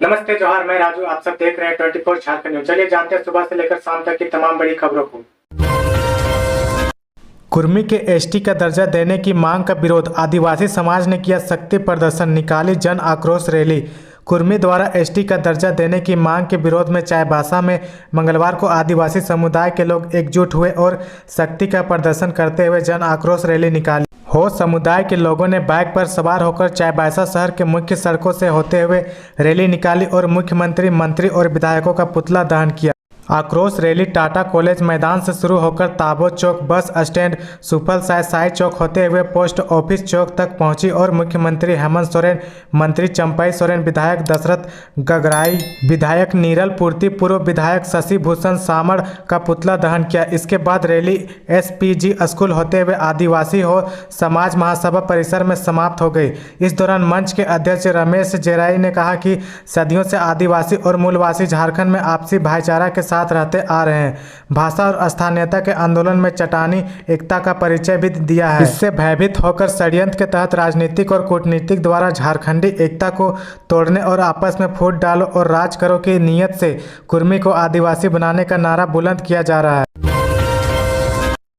नमस्ते जोहार, मैं राजू। आप सब देख रहे हैं 24 झारखंड न्यूज। चलिए जानते हैं सुबह से लेकर शाम तक की तमाम बड़ी खबरों को। कुर्मी के एसटी का दर्जा देने की मांग का विरोध, आदिवासी समाज ने किया शक्ति प्रदर्शन, निकाली जन आक्रोश रैली। कुर्मी द्वारा एसटी का दर्जा देने की मांग के विरोध में चाईबासा में मंगलवार को आदिवासी समुदाय के लोग एकजुट हुए और शक्ति का प्रदर्शन करते हुए जन आक्रोश रैली निकाली। हो समुदाय के लोगों ने बाइक पर सवार होकर चाईबासा शहर के मुख्य सड़कों से होते हुए रैली निकाली और मुख्यमंत्री, मंत्री और विधायकों का पुतला दहन किया। आक्रोश रैली टाटा कॉलेज मैदान से शुरू होकर ताबो चौक, बस स्टैंड, सुफल साई चौक होते हुए पोस्ट ऑफिस चौक तक पहुंची और मुख्यमंत्री हेमंत सोरेन, मंत्री चंपई सोरेन, विधायक दशरथ गगराई, विधायक नीरल पूर्ति, पूर्व विधायक शशि भूषण सामड़ का पुतला दहन किया। इसके बाद रैली एसपीजी स्कूल होते हुए आदिवासी हो समाज महासभा परिसर में समाप्त हो गई। इस दौरान मंच के अध्यक्ष रमेश जेराई ने कहा कि सदियों से आदिवासी और मूलवासी झारखंड में आपसी भाईचारा के साथ रहते आ रहे हैं। भाषा और स्थानीयता के आंदोलन में चट्टानी एकता का परिचय भी दिया है। इससे भयभीत होकर षड्यंत्र के तहत राजनीतिक और कूटनीतिक द्वारा झारखंडी एकता को तोड़ने और आपस में फूट डालो और राज करो की नीयत से कुर्मी को आदिवासी बनाने का नारा बुलंद किया जा रहा है।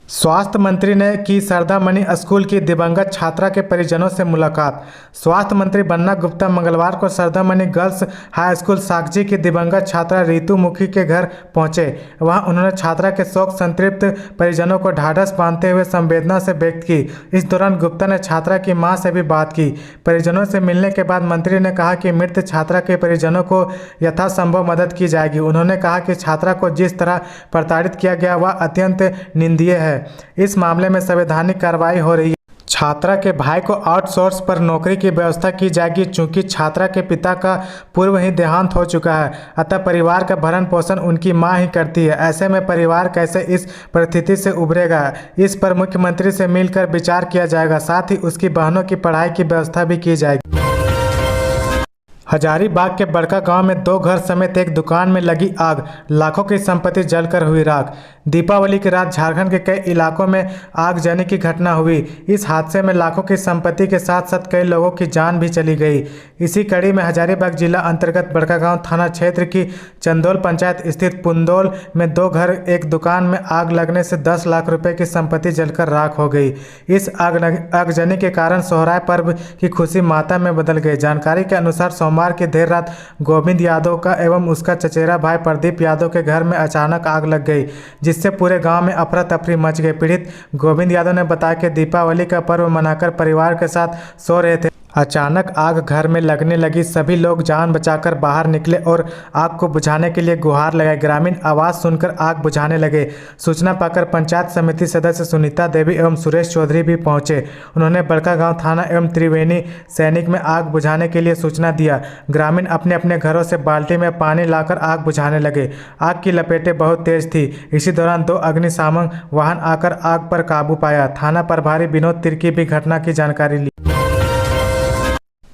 स्वास्थ्य मंत्री ने की सरदामणि स्कूल की दिवंगत छात्रा के परिजनों से मुलाकात। स्वास्थ्य मंत्री बन्ना गुप्ता मंगलवार को सरदामणि गर्ल्स हाई स्कूल साकजी की दिवंगत छात्रा रितु मुखी के घर पहुंचे। वहां उन्होंने छात्रा के शोक संतृप्त परिजनों को ढाढ़स बांधते हुए संवेदना से व्यक्त की। इस दौरान गुप्ता ने छात्रा की मां से भी बात की। परिजनों से मिलने के बाद मंत्री ने कहा कि मृत छात्रा के परिजनों को यथासंभव मदद की जाएगी। उन्होंने कहा कि छात्रा को जिस तरह प्रताड़ित किया गया वह अत्यंत निंदनीय है। इस मामले में संवैधानिक कार्रवाई हो रही है। छात्रा के भाई को आउटसोर्स पर नौकरी की व्यवस्था की जाएगी। चूंकि छात्रा के पिता का पूर्व ही देहांत हो चुका है, अतः परिवार का भरण पोषण उनकी मां ही करती है। ऐसे में परिवार कैसे इस परिस्थिति से उभरेगा, इस पर मुख्यमंत्री से मिलकर विचार किया जाएगा। साथ ही उसकी बहनों की पढ़ाई की व्यवस्था भी की जाएगी। हजारीबाग के बड़का गांव में 2 घर समेत एक दुकान में लगी आग, लाखों की संपत्ति जलकर हुई राख। दीपावली की रात झारखंड के कई इलाकों में आगजनी की घटना हुई। इस हादसे में लाखों की संपत्ति के साथ साथ कई लोगों की जान भी चली गई। इसी कड़ी में हजारीबाग जिला अंतर्गत बड़कागांव थाना क्षेत्र की चंदोल पंचायत स्थित पुंदोल में 2 घर एक दुकान में आग लगने से 10 लाख रुपए की संपत्ति जलकर राख हो गई। इस आगजनी के कारण सोहराय पर्व की खुशी मातम में बदल गई। जानकारी के अनुसार सोमवार की देर रात गोविंद यादव का एवं उसका चचेरा भाई प्रदीप यादव के घर में अचानक आग लग गई, जिससे पूरे गांव में अफरा तफरी मच गई। पीड़ित गोविंद यादव ने बताया कि दीपावली का पर्व मनाकर परिवार के साथ सो रहे थे। अचानक आग घर में लगने लगी। सभी लोग जान बचाकर बाहर निकले और आग को बुझाने के लिए गुहार लगाए। ग्रामीण आवाज़ सुनकर आग बुझाने लगे। सूचना पाकर पंचायत समिति सदस्य सुनीता देवी एवं सुरेश चौधरी भी पहुंचे। उन्होंने बड़कागांव थाना एवं त्रिवेणी सैनिक में आग बुझाने के लिए सूचना दिया। ग्रामीण अपने अपने घरों से बाल्टी में पानी लाकर आग बुझाने लगे। आग की लपेटें बहुत तेज थी। इसी दौरान 2 अग्निशामक वाहन आकर आग पर काबू पाया। थाना प्रभारी विनोद तिर्की भी घटना की जानकारी ली।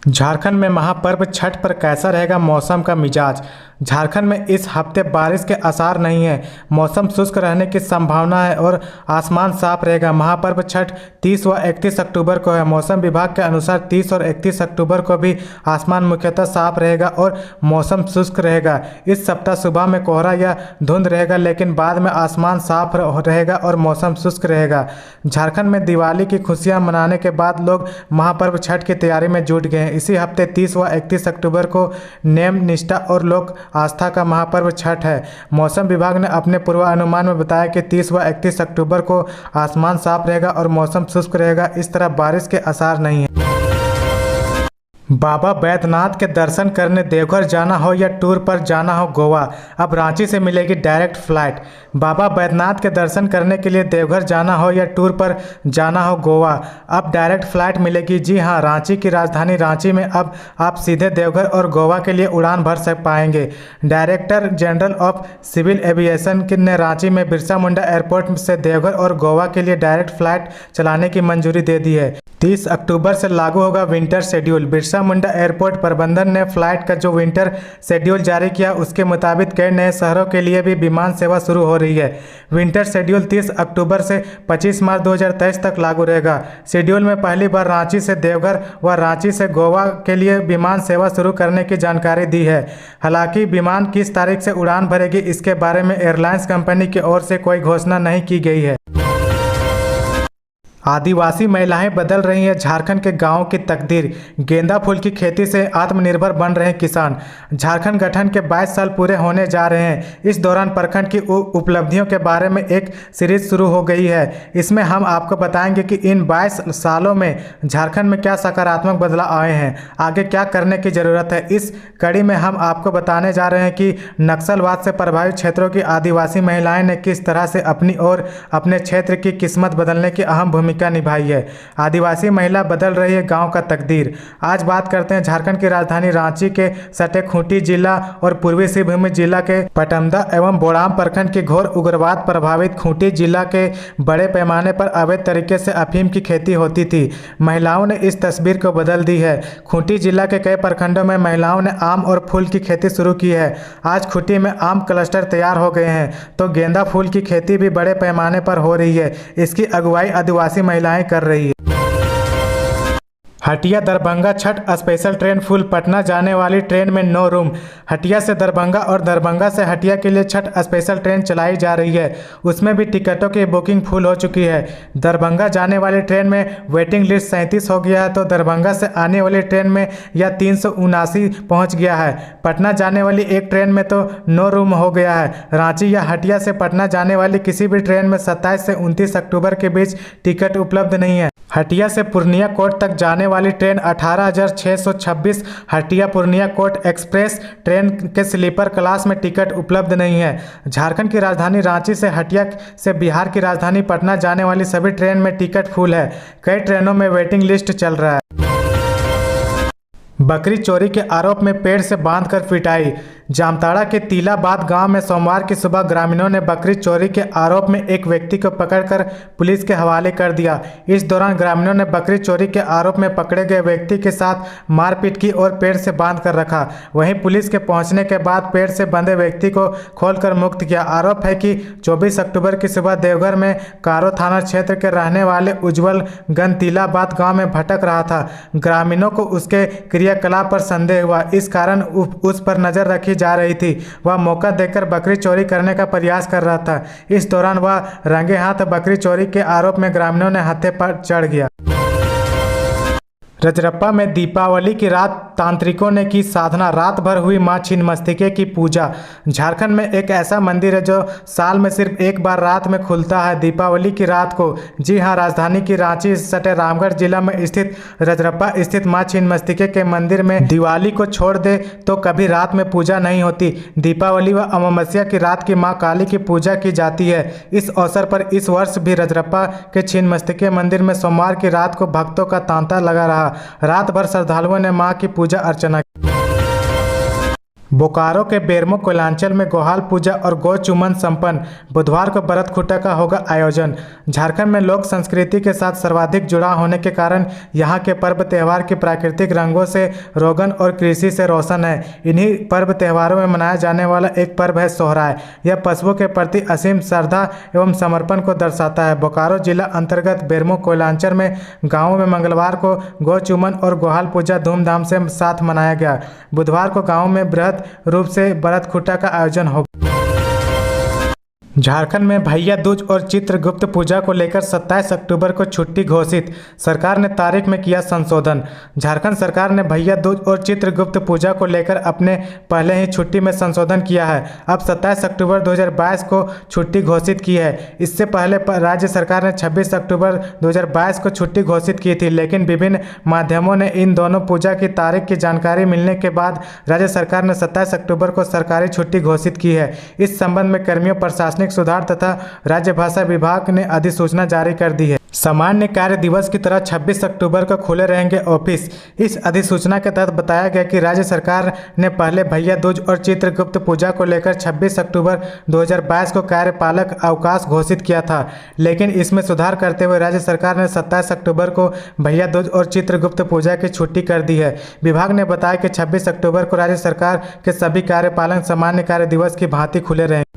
झारखंड में महापर्व छठ पर कैसा रहेगा मौसम का मिजाज। झारखंड में इस हफ्ते बारिश के आसार नहीं है। मौसम शुष्क रहने की संभावना है और आसमान साफ रहेगा। महापर्व छठ 30 व 31 अक्टूबर को है। मौसम विभाग के अनुसार 30 और 31 अक्टूबर को भी आसमान मुख्यतः साफ रहेगा और मौसम शुष्क रहेगा। इस सप्ताह सुबह में कोहरा या धुंध रहेगा, लेकिन बाद में आसमान साफ रहेगा और मौसम शुष्क रहेगा। झारखंड में दिवाली की खुशियां मनाने के बाद लोग महापर्व छठ की तैयारी में जुट गए हैं। इसी हफ्ते 30 व 31 अक्टूबर को नेम निष्ठा और लोक आस्था का महापर्व छठ है। मौसम विभाग ने अपने पूर्वानुमान में बताया कि 30 व 31 अक्टूबर को आसमान साफ रहेगा और मौसम शुष्क रहेगा। इस तरह बारिश के आसार नहीं है। बाबा बैद्यनाथ के दर्शन करने देवघर जाना हो या टूर पर जाना हो गोवा, अब रांची से मिलेगी डायरेक्ट फ्लाइट। बाबा बैद्यनाथ के दर्शन करने के लिए देवघर जाना हो या टूर पर जाना हो गोवा, अब डायरेक्ट फ्लाइट मिलेगी। जी हां, रांची की राजधानी रांची में अब आप सीधे देवघर और गोवा के लिए उड़ान भर सक पाएंगे। Director general of civil aviation ने रांची में बिरसा मुंडा एयरपोर्ट से देवघर और गोवा के लिए डायरेक्ट फ्लाइट चलाने की मंजूरी दे दी है। 30 अक्टूबर से लागू होगा winter schedule. Birsa Munda airport प्रबंधन ने फ्लाइट का जो विंटर शेड्यूल जारी किया उसके मुताबिक कई नए शहरों के लिए भी विमान सेवा शुरू हो रही है। विंटर शेड्यूल 30 अक्टूबर से 25 मार्च 2023 तक लागू रहेगा। शेड्यूल में पहली बार रांची से देवघर व रांची से गोवा के लिए विमान सेवा शुरू करने की जानकारी दी है। हालांकि विमान किस तारीख से उड़ान भरेगी इसके बारे में एयरलाइंस कंपनी की ओर से कोई घोषणा नहीं की गई है। आदिवासी महिलाएं बदल रही हैं झारखंड के गांवों की तकदीर। गेंदा फूल की खेती से आत्मनिर्भर बन रहे किसान। झारखंड गठन के 22 साल पूरे होने जा रहे हैं। इस दौरान प्रखंड की उपलब्धियों के बारे में एक सीरीज शुरू हो गई है। इसमें हम आपको बताएंगे कि इन 22 सालों में झारखंड में क्या सकारात्मक बदलाव आए हैं, आगे क्या करने की ज़रूरत है। इस कड़ी में हम आपको बताने जा रहे हैं कि नक्सलवाद से प्रभावित क्षेत्रों की आदिवासी महिलाएं ने किस तरह से अपनी और अपने क्षेत्र की किस्मत बदलने की अहम भूमिका निभाई है। आदिवासी महिला बदल रही है गांव का तकदीर। आज बात करते हैं झारखंड की राजधानी रांची के सटे खूंटी जिला और पूर्वी सिंहभूम जिला के पटमदा एवं बोड़ाम प्रखंड के घोर उग्रवाद प्रभावित खूंटी जिला के बड़े पैमाने पर अवैध तरीके से अफीम की खेती होती थी। महिलाओं ने इस तस्वीर को बदल दी है। खूंटी जिला के कई प्रखंडों में महिलाओं ने आम और फूल की खेती शुरू की है। आज खूंटी में आम क्लस्टर तैयार हो गए हैं तो गेंदा फूल की खेती भी बड़े पैमाने पर हो रही है। इसकी अगुवाई आदिवासी महिलाएं कर रही है। Hatia Darbhanga Chhath special train full. Patna जाने वाली ट्रेन में 9 रूम। हटिया से दरभंगा और दरभंगा से हटिया के लिए छठ स्पेशल ट्रेन चलाई जा रही है। उसमें भी टिकटों की बुकिंग फुल हो चुकी है। दरभंगा जाने वाली ट्रेन में वेटिंग लिस्ट 37 हो गया है तो दरभंगा से आने वाली ट्रेन में यह 379 पहुंच गया है। पटना जाने वाली एक ट्रेन में तो 9 रूम हो गया है। रांची या हटिया से पटना जाने वाली किसी भी ट्रेन में 27 से 29 अक्टूबर के बीच टिकट उपलब्ध नहीं है। हटिया से पूर्णिया कोट तक जाने वाली train 18,626 Hatia Purnia court express train के स्लीपर क्लास में टिकट उपलब्ध नहीं है। झारखंड की राजधानी रांची से हटिया से बिहार की राजधानी पटना जाने वाली सभी ट्रेन में टिकट फुल है। कई ट्रेनों में वेटिंग लिस्ट चल रहा है। बकरी चोरी के आरोप में पेड़ से बांधकर पिटाई। जामताड़ा के तिलाबाद गांव में सोमवार की सुबह ग्रामीणों ने बकरी चोरी के आरोप में एक व्यक्ति को पकड़कर पुलिस के हवाले कर दिया। इस दौरान ग्रामीणों ने बकरी चोरी के आरोप में पकड़े गए व्यक्ति के साथ मारपीट की और पेड़ से बांध कर रखा। वहीं पुलिस के पहुंचने के बाद पेड़ से बंधे व्यक्ति को खोलकर मुक्त किया। आरोप है कि 24 अक्टूबर की सुबह देवघर में कारो थाना क्षेत्र के रहने वाले उज्जवल गन तिलाबाद गाँव में भटक रहा था। ग्रामीणों को उसके क्रियाकलाप पर संदेह हुआ, इस कारण उस पर नजर रखी जा रही थी। वह मौका देखकर बकरी चोरी करने का प्रयास कर रहा था। इस दौरान वह रंगे हाथ बकरी चोरी के आरोप में ग्रामीणों ने हत्या पर चढ़ गया। रजरप्पा में दीपावली की रात तांत्रिकों ने की साधना। रात भर हुई मां छिन्नमस्तिके की पूजा। झारखंड में एक ऐसा मंदिर है जो साल में सिर्फ एक बार रात में खुलता है, दीपावली की रात को। जी हां, राजधानी की रांची सटे रामगढ़ जिला में स्थित रजरप्पा स्थित मां छिन्नमस्तिके के मंदिर में दिवाली को छोड़ दे तो कभी रात में पूजा नहीं होती। दीपावली व अमावस्या की रात की मां काली की पूजा की जाती है। इस अवसर पर इस वर्ष भी रजरप्पा के छिन्नमस्तिके मंदिर में सोमवार की रात को भक्तों का तांता लगा रहा। रात भर श्रद्धालुओं ने मां की पूजा अर्चना की। बोकारो के बेरमो कोयलांचल में गोहाल पूजा और गौ चुमन संपन्न। बुधवार को बरत खुटा का होगा आयोजन। झारखंड में लोक संस्कृति के साथ सर्वाधिक जुड़ाव होने के कारण यहाँ के पर्व त्यौहार की प्राकृतिक रंगों से रोगन और कृषि से रोशन है। इन्हीं पर्व त्योहारों में मनाया जाने वाला एक पर्व है सोहराय। यह पशुओं के प्रति असीम श्रद्धा एवं समर्पण को दर्शाता है। बोकारो जिला अंतर्गत बेरमो कोयलांचल में गाँवों में मंगलवार को गौ चुमन और गोहाल पूजा धूमधाम से साथ मनाया गया। बुधवार को गाँव में बृहद रूप से बरत खुटा का आयोजन होगा। झारखंड में भैया दूज और चित्रगुप्त पूजा को लेकर 27 अक्टूबर को छुट्टी घोषित। सरकार ने तारीख में किया संशोधन। झारखंड सरकार ने भैया दूज और चित्रगुप्त पूजा को लेकर अपने पहले ही छुट्टी में संशोधन किया है। अब 27 अक्टूबर 2022 को छुट्टी घोषित की है। इससे पहले राज्य सरकार ने 26 अक्टूबर 2022 को छुट्टी घोषित की थी, लेकिन विभिन्न माध्यमों ने इन दोनों पूजा की तारीख की जानकारी मिलने के बाद राज्य सरकार ने 27 अक्टूबर को सरकारी छुट्टी घोषित की है। इस संबंध में कर्मियों, प्रशासनिक सुधार तथा राज्य भाषा विभाग ने अधिसूचना जारी कर दी है। सामान्य कार्य दिवस की तरह 26 अक्टूबर को खुले रहेंगे ऑफिस। इस अधिसूचना के तहत बताया गया कि राज्य सरकार ने पहले भैया दूज और चित्रगुप्त पूजा को लेकर 26 अक्टूबर 2022 को कार्यपालक अवकाश घोषित किया था, लेकिन इसमें सुधार करते हुए राज्य सरकार ने 27 अक्टूबर को भैया दूज और चित्रगुप्त पूजा की छुट्टी कर दी है। विभाग ने बताया कि 26 अक्टूबर को राज्य सरकार के सभी कार्यपालक सामान्य कार्य दिवस की भांति खुले रहेंगे।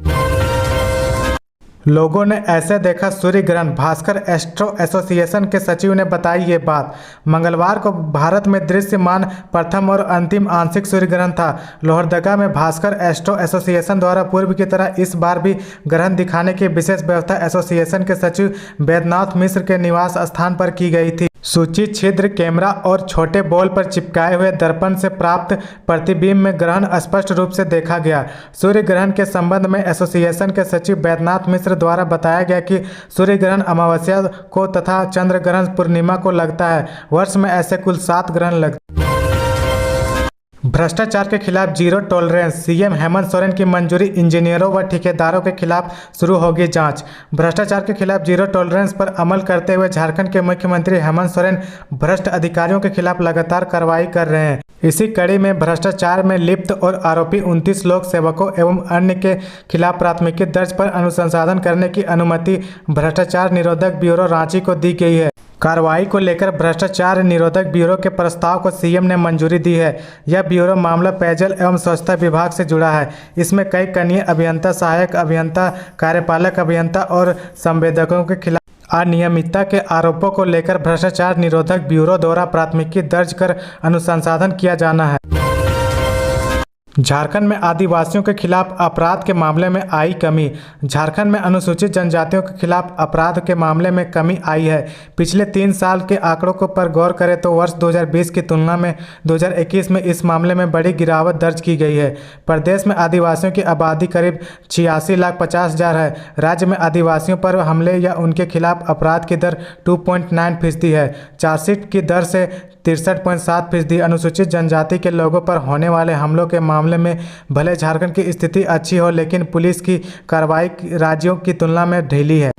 लोगों ने ऐसे देखा सूर्य ग्रहण, भास्कर एस्ट्रो एसोसिएशन के सचिव ने बताई ये बात। मंगलवार को भारत में दृश्यमान प्रथम और अंतिम आंशिक सूर्य ग्रहण था। लोहरदगा में भास्कर एस्ट्रो एसोसिएशन द्वारा पूर्व की तरह इस बार भी ग्रहण दिखाने की विशेष व्यवस्था एसोसिएशन के सचिव बैद्यनाथ मिश्र के निवास स्थान पर की गई थी। सूची छिद्र कैमरा और छोटे बॉल पर चिपकाए हुए दर्पण से प्राप्त प्रतिबिंब में ग्रहण स्पष्ट रूप से देखा गया। सूर्य ग्रहण के संबंध में एसोसिएशन के सचिव बैद्यनाथ मिश्र द्वारा बताया गया कि सूर्य ग्रहण अमावस्या को तथा चंद्र ग्रहण पूर्णिमा को लगता है। वर्ष में ऐसे कुल 7 ग्रहण लगते। भ्रष्टाचार के खिलाफ zero tolerance, CM Hemant Soren की मंजूरी, इंजीनियरों व ठेकेदारों के खिलाफ शुरू होगी जांच। भ्रष्टाचार के खिलाफ जीरो टॉलरेंस पर अमल करते हुए झारखंड के मुख्यमंत्री हेमंत सोरेन भ्रष्ट अधिकारियों के खिलाफ लगातार कार्रवाई कर रहे हैं। इसी कड़ी में भ्रष्टाचार में लिप्त और आरोपी 29 लोक सेवकों एवं अन्य के खिलाफ प्राथमिकी दर्ज पर अनुसंधान करने की अनुमति भ्रष्टाचार निरोधक ब्यूरो रांची को दी गई है। कार्रवाई को लेकर भ्रष्टाचार निरोधक ब्यूरो के प्रस्ताव को सीएम ने मंजूरी दी है। यह ब्यूरो मामला पेयजल एवं स्वच्छता विभाग से जुड़ा है। इसमें कई कनीय अभियंता, सहायक अभियंता, कार्यपालक अभियंता और संवेदकों के खिलाफ अनियमितता के आरोपों को लेकर भ्रष्टाचार निरोधक ब्यूरो द्वारा प्राथमिकी दर्ज कर अनुसंधान किया जाना है। झारखंड में आदिवासियों के खिलाफ अपराध के मामले में आई कमी। झारखंड में अनुसूचित जनजातियों के खिलाफ अपराध के मामले में कमी आई है। पिछले 3 साल के आंकड़ों को पर गौर करें तो वर्ष 2020 की तुलना में 2021 में इस मामले में बड़ी गिरावट दर्ज की गई है। प्रदेश में आदिवासियों की आबादी करीब 86,50,000 है। राज्य में आदिवासियों पर हमले या उनके खिलाफ अपराध की दर 2.9% है। चार्जशीट की दर से 63.7%। अनुसूचित जनजाति के लोगों पर होने वाले हमलों के मामले में भले झारखंड की स्थिति अच्छी हो, लेकिन पुलिस की कार्रवाई राज्यों की तुलना में ढीली है।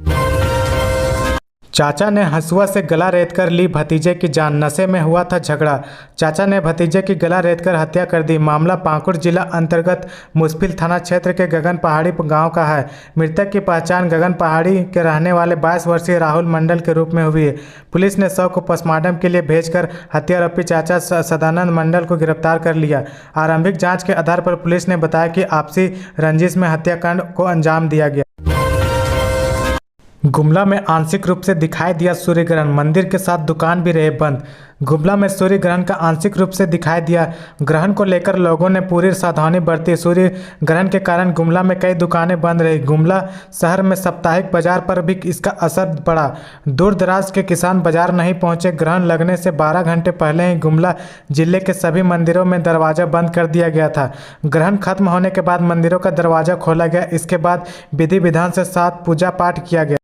चाचा ने हंसुआ से गला रेतकर ली भतीजे की जान, नशे में हुआ था झगड़ा। चाचा ने भतीजे की गला रेतकर हत्या कर दी। मामला पाकुड़ जिला अंतर्गत मुसफिल थाना क्षेत्र के गगन पहाड़ी गांव का है। मृतक की पहचान गगन पहाड़ी के रहने वाले 22 वर्षीय राहुल मंडल के रूप में हुई है। पुलिस ने शव को पोस्टमार्टम के लिए भेजकर हत्यारोपी चाचा सदानंद मंडल को गिरफ्तार कर लिया। आरंभिक जाँच के आधार पर पुलिस ने बताया कि आपसी रंजिश में हत्याकांड को अंजाम दिया गया। गुमला में आंशिक रूप से दिखाई दिया सूर्य ग्रहण, मंदिर के साथ दुकान भी रहे बंद। गुमला में सूर्य ग्रहण का आंशिक रूप से दिखाई दिया। ग्रहण को लेकर लोगों ने पूरी सावधानी बरती। सूर्य ग्रहण के कारण गुमला में कई दुकानें बंद रही। गुमला शहर में साप्ताहिक बाजार पर भी इसका असर पड़ा। दूर दराज के किसान बाजार नहीं पहुंचे। ग्रहण लगने से 12 घंटे पहले ही गुमला जिले के सभी मंदिरों में दरवाजा बंद कर दिया गया था। ग्रहण खत्म होने के बाद मंदिरों का दरवाजा खोला गया। इसके बाद विधि विधान से साथ पूजा पाठ किया गया।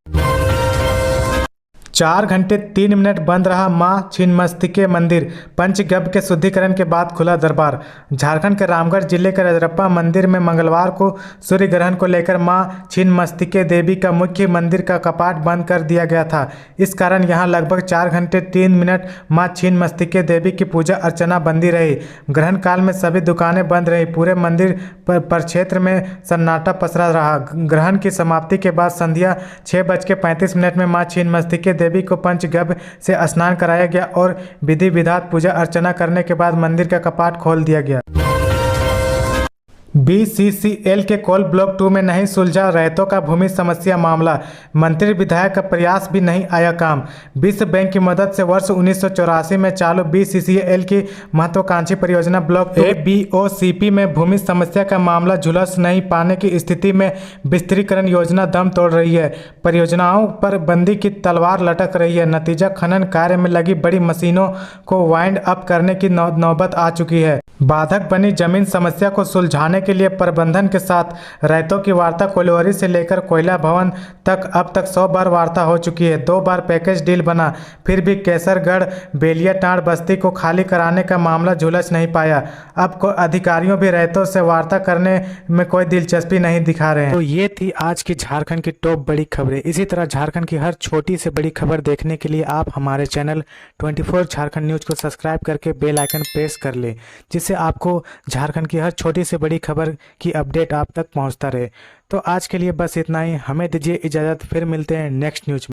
4 घंटे 3 मिनट बंद रहा मां छिन्नमस्तिके मंदिर। पंचगव्य के शुद्धिकरण के बाद खुला दरबार। झारखंड के रामगढ़ जिले के रजरप्पा मंदिर में मंगलवार को सूर्य ग्रहण को लेकर मां छिन्नमस्तिके देवी का मुख्य मंदिर का कपाट बंद कर दिया गया था। इस कारण यहां लगभग 4 घंटे 3 मिनट मां छिन्नमस्तिके देवी की पूजा अर्चना बंदी रही। ग्रहण काल में सभी दुकानें बंद रही। पूरे मंदिर पर क्षेत्र में सन्नाटा पसरा रहा। ग्रहण की समाप्ति के बाद संध्या 6:35 में मां छिन्नमस्तिके देवी को पंचगव्य से स्नान कराया गया और विधि विधान पूजा अर्चना करने के बाद मंदिर का कपाट खोल दिया गया। बीसीसीएल के कोल ब्लॉक 2 में नहीं सुलझा रैयतों का भूमि समस्या मामला। मंत्री विधायक का प्रयास भी नहीं आया काम। विश्व बैंक की मदद से वर्ष 1984 में चालू बीसीसीएल की महत्वाकांक्षी परियोजना ब्लॉक 2 BOCP में भूमि समस्या का मामला झुलस नहीं पाने की स्थिति में विस्तारीकरण योजना दम तोड़ रही है। परियोजनाओं पर बंदी की तलवार लटक रही है। नतीजा खनन कार्य में लगी बड़ी मशीनों को वाइंड अप करने की नौबत आ चुकी है। बाधक बनी जमीन समस्या को सुलझाने बढ़ाने के लिए प्रबंधन के साथ रैयतों की वार्ता कोल्हारी से लेकर कोयला भवन तक अब तक 100 बार वार्ता हो चुकी है। 2 बार पैकेज डील बना, फिर भी केसरगढ़ बेलियाटांड बस्ती को खाली कराने का मामला झुलस नहीं पाया। अब अधिकारियों भी रैयतों से वार्ता करने में कोई दिलचस्पी नहीं दिखा रहे हैं। तो ये थी आज की झारखंड की टॉप बड़ी खबरें। इसी तरह झारखंड की हर छोटी से बड़ी खबर देखने के लिए आप हमारे चैनल 24 झारखंड न्यूज़ को सब्सक्राइब करके बेल आइकन प्रेस कर ले, जिससे आपको झारखंड की हर छोटी से बड़ी खबर की अपडेट आप तक पहुंचता रहे। तो आज के लिए बस इतना ही। हमें दीजिए इजाज़त, फिर मिलते हैं नेक्स्ट न्यूज़ में।